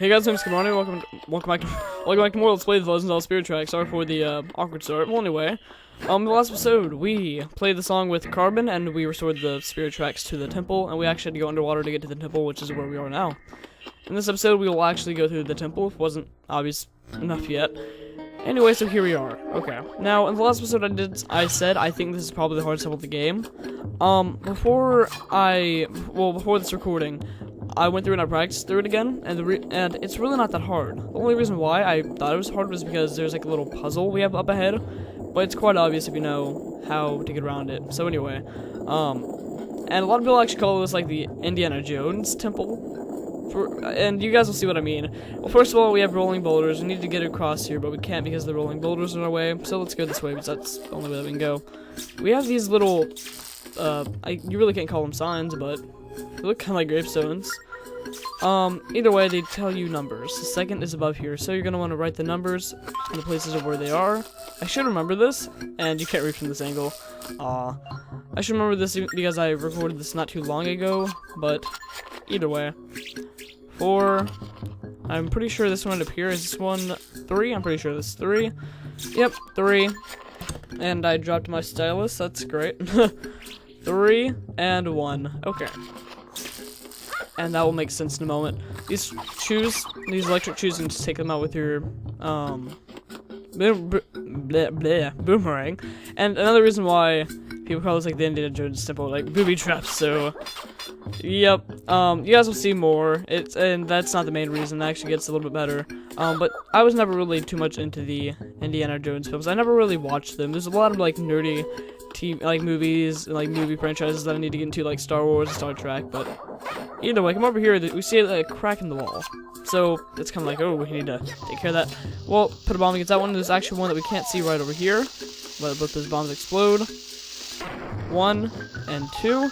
Hey guys, my name's Kamani. Welcome back to more Let's Play the Legend of Zelda Spirit Track. Sorry for the awkward start. Well, anyway, the last episode we played the song with Carbon, and we restored the Spirit Tracks to the temple, and we actually had to go underwater to get to the temple, which is where we are now. In this episode, we will actually go through the temple. If it wasn't obvious enough yet. Anyway, so here we are. Okay. Now, in the last episode I said I think this is probably the hardest level of the game. Before this recording, I went through and I practiced through it again, and it's really not that hard. The only reason why I thought it was hard was because there's like a little puzzle we have up ahead, but it's quite obvious if you know how to get around it. So anyway, and a lot of people actually call this like the Indiana Jones temple. And you guys will see what I mean. Well, first of all, we have rolling boulders. We need to get across here, but we can't because the rolling boulders are in our way. So let's go this way because that's the only way that we can go. We have these little, you really can't call them signs, but they look kind of like gravestones. Either way, they tell you numbers. The second is above here, so you're going to want to write the numbers and the places of where they are. I should remember this, and you can't read from this angle. I should remember this because I recorded this not too long ago, but either way. 4, I'm pretty sure this one up here is this one 3, I'm pretty sure this is 3. Yep, 3. And I dropped my stylus, that's great. 3 and 1. Okay. And that will make sense in a moment. These electric shoes, you can just take them out with your, boomerang. And another reason why people call this like the Indiana Jones temple, like booby traps, so, yep, you guys will see more, and that's not the main reason, it actually gets a little bit better, but I was never really too much into the Indiana Jones films. I never really watched them. There's a lot of, like, nerdy movies and, like, movie franchises that I need to get into, like Star Wars and Star Trek, but either way, come over here, we see a crack in the wall, so it's kind of like, oh, we need to take care of that. Well, put a bomb against that one. There's actually one that we can't see right over here. Let both those bombs explode. 1 and 2,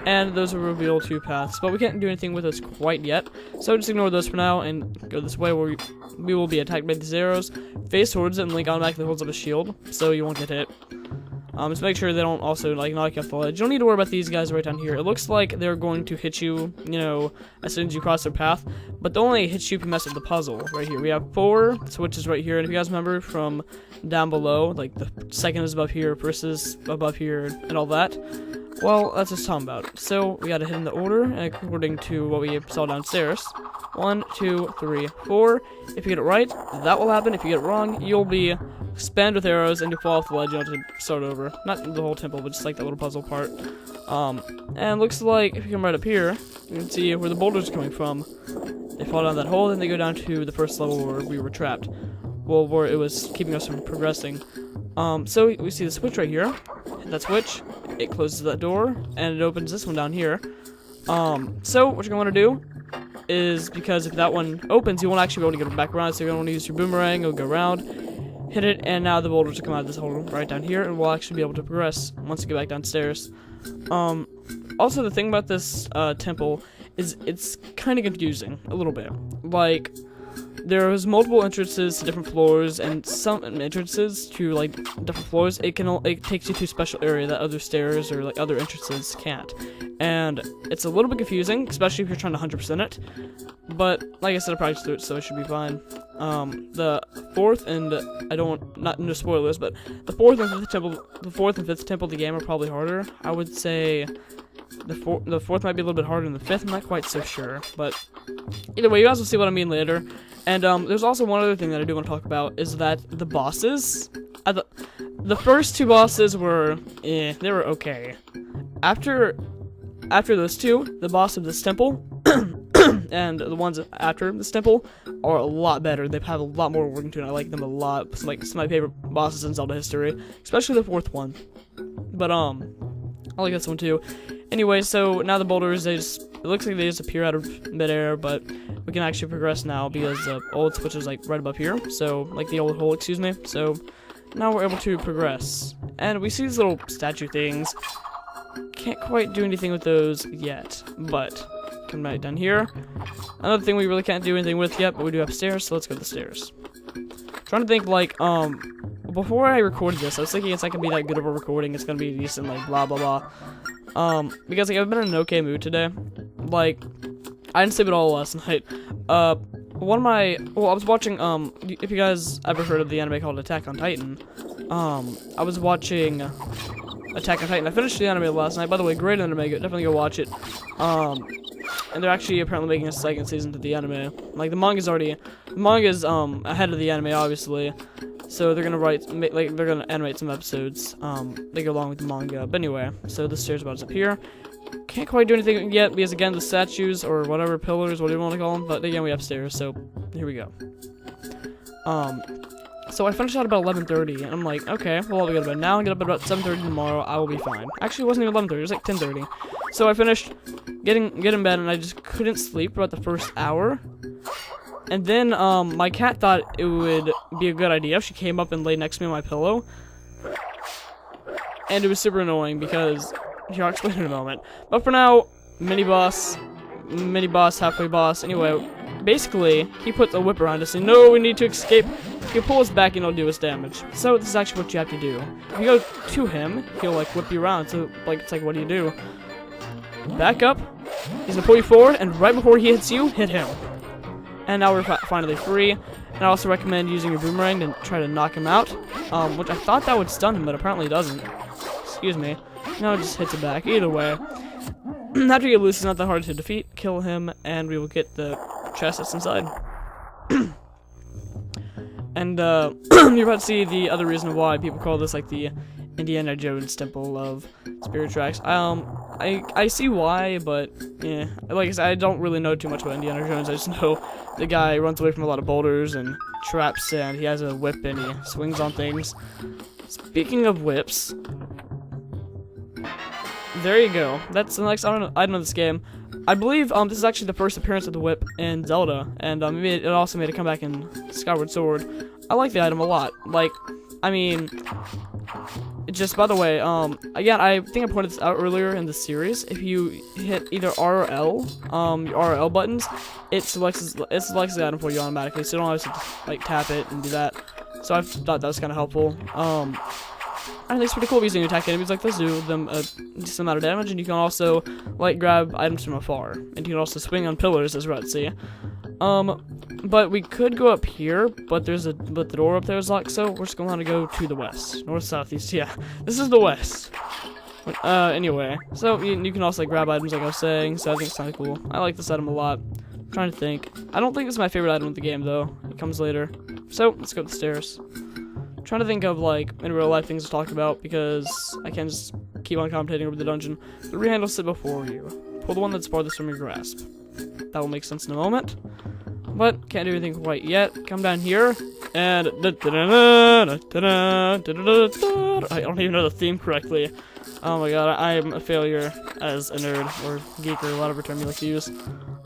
and those will reveal 2 paths, but we can't do anything with those quite yet, so just ignore those for now and go this way where we will be attacked by these arrows. Face towards it, and Link automatically holds up a shield, so you won't get hit. Just make sure they don't also, like, knock you off the ledge. You don't need to worry about these guys right down here. It looks like they're going to hit you, you know, as soon as you cross their path, but they'll only hit you if you mess with the puzzle. Right here, we have 4 switches right here, and if you guys remember from down below, like, the second is above here, first is above here, and all that, well, that's what it's talking about. So, we gotta hit in the order, and according to what we saw downstairs. 1, 2, 3, 4. If you get it right, that will happen. If you get it wrong, you'll be spammed with arrows and you fall off the ledge. You have to start over. Not the whole temple, but just like that little puzzle part. And looks like if you come right up here, you can see where the boulders are coming from. They fall down that hole, then they go down to the first level where we were trapped. Well, where it was keeping us from progressing. So we see the switch right here. Hit that switch, it closes that door, and it opens this one down here. So what you're gonna want to do is, because if that one opens, you won't actually be able to get it back around, so you're gonna want to use your boomerang. It'll go around, hit it, and now the boulders will come out of this hole right down here, and we'll actually be able to progress once we get back downstairs. Also, the thing about this temple is it's kind of confusing a little bit. Like, there's multiple entrances to different floors, and some entrances to, like, different floors, it takes you to a special area that other stairs or, like, other entrances can't. And it's a little bit confusing, especially if you're trying to 100% it. But, like I said, I practiced through it, so it should be fine. The 4th and, no spoilers, but the 4th and 5th temple of the game are probably harder. I would say the 4th might be a little bit harder than the 5th, I'm not quite so sure, but either way, you guys will see what I mean later. And there's also one other thing that I do want to talk about, is that the bosses, the first 2 bosses were, they were okay. After those 2, the boss of this temple, and the ones after this temple are a lot better. They have a lot more working to it, and I like them a lot. It's like some of my favorite bosses in Zelda history, especially the 4th one. But, I like this one too. Anyway, so now the boulders, it looks like they just appear out of midair, but we can actually progress now because the old switch is like right above here, so, like the old hole, excuse me, so now we're able to progress. And we see these little statue things. Can't quite do anything with those yet, but come right down here. Another thing we really can't do anything with yet, but we do upstairs, so let's go to the stairs. Trying to think, like, before I recorded this, I was thinking it's not gonna be that good of a recording, it's gonna be decent, like, blah, blah, blah. Because, like, I've been in an okay mood today. Like, I didn't sleep at all last night. I was watching, if you guys ever heard of the anime called Attack on Titan, I was watching Attack on Titan. I finished the anime last night. By the way, great anime. Definitely go watch it. And they're actually apparently making a second season to the anime. Like, the manga's ahead of the anime, obviously. So they're gonna they're gonna animate some episodes, they go along with the manga. But anyway, so the stairs about up here. Can't quite do anything yet, because again, the statues, or whatever, pillars, whatever you want to call them, but again, we have stairs, so here we go. So I finished out about 11:30, and I'm like, okay, well, I'll get to bed now, and get up at about 7:30 tomorrow, I will be fine. Actually, it wasn't even 11:30, it was like 10:30. So I finished get in bed, and I just couldn't sleep for about the first hour. And then, my cat thought it would be a good idea if she came up and laid next to me on my pillow. And it was super annoying, because here, I'll explain in a moment. But for now, mini boss, halfway boss. Anyway, basically, he puts a whip around us and no, we need to escape. He'll pull us back and he'll do us damage. So this is actually what you have to do. If you go to him, he'll like whip you around. So like it's like, what do you do? Back up. He's gonna pull you forward, and right before he hits you, hit him. And now we're finally free. And I also recommend using your boomerang to try to knock him out. Which I thought that would stun him, but apparently it doesn't. Excuse me. No, it just hits it back. Either way, after you get loose, it's not that hard to defeat. Kill him, and we will get the chest that's inside. And you're about to see the other reason why people call this like the Indiana Jones Temple of Spirit Tracks. I see why, but yeah, like I said, I don't really know too much about Indiana Jones. I just know the guy runs away from a lot of boulders and traps, and he has a whip and he swings on things. Speaking of whips. There you go. That's the next item of this game. I believe this is actually the first appearance of the whip in Zelda, and it also made a comeback in Skyward Sword. I like the item a lot. Like, I mean, just by the way, again, I think I pointed this out earlier in the series. If you hit either R or L, your R or L buttons, it selects the item for you automatically, so you don't have to like tap it and do that. So I thought that was kind of helpful. I think it's pretty cool using attack enemies like this, do them a decent amount of damage, and you can also like grab items from afar, and you can also swing on pillars as Red Sea. But we could go up here, but the door up there is locked, so we're just gonna go to the west, north, south, east. Yeah, this is the west. Anyway, so you can also like grab items like I was saying, so I think it's kind of cool. I like this item a lot. I'm trying to think. I don't think this is my favorite item of the game though. It comes later. So let's go up the stairs. Trying to think of like in real life things to talk about because I can't just keep on commentating over the dungeon. The rehandle sit before you. Pull the one that's farthest from your grasp. That will make sense in a moment. But can't do anything quite yet. Come down here and I don't even know the theme correctly. Oh my god, I'm a failure as a nerd or geek or whatever term you like to use.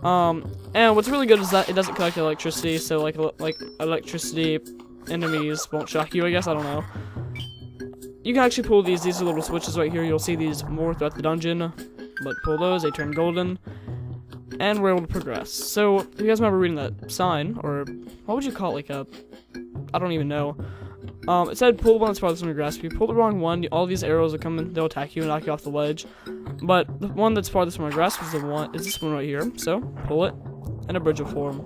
And what's really good is that it doesn't collect electricity, so like electricity enemies won't shock you, I guess, I don't know. You can actually pull these are little switches right here, you'll see these more throughout the dungeon, but pull those, they turn golden, and we're able to progress. So, if you guys remember reading that sign, or what would you call it, like I don't even know. It said pull the one that's farthest from your grasp. If you pull the wrong one, all these arrows will come in, they'll attack you and knock you off the ledge. But the one that's farthest from your grasp is this one right here, so pull it, and a bridge will form.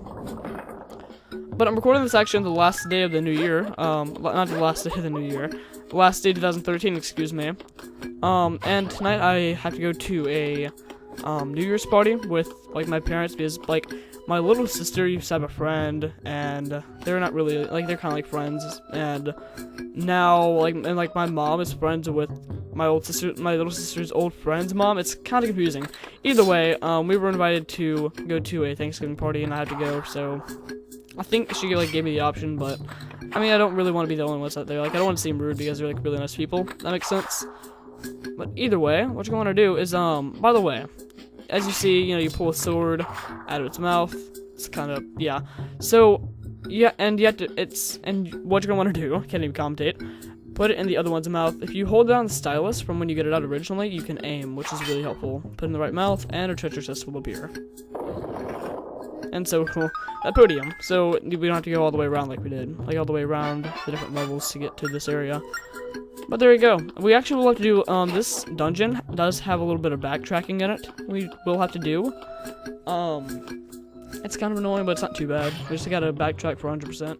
But I'm recording this actually on the last day of the new year. Not the last day of the new year. Last day 2013, excuse me. And tonight I have to go to a New Year's party with like my parents because like my little sister used to have a friend and they're not really like they're kind of like friends, and now like my mom is friends with my little sister's old friend's mom. It's kind of confusing. Either way, we were invited to go to a Thanksgiving party and I had to go, so I think she like gave me the option, but I mean I don't really want to be the only ones out there. Like I don't want to seem rude because they're like really nice people. That makes sense. But either way, what you're going to do is by the way, as you see, you pull a sword out of its mouth. It's kind of yeah. So yeah, and you have to what you're gonna want to do, can't even commentate. Put it in the other one's mouth. If you hold down the stylus from when you get it out originally, you can aim, which is really helpful. Put it in the right mouth, and a treasure chest will appear. And so, that podium. So, we don't have to go all the way around like we did. Like, all the way around the different levels to get to this area. But there you go. We actually will have to do, this dungeon does have a little bit of backtracking in it. We will have to do. It's kind of annoying, but it's not too bad. We just gotta backtrack for 100%.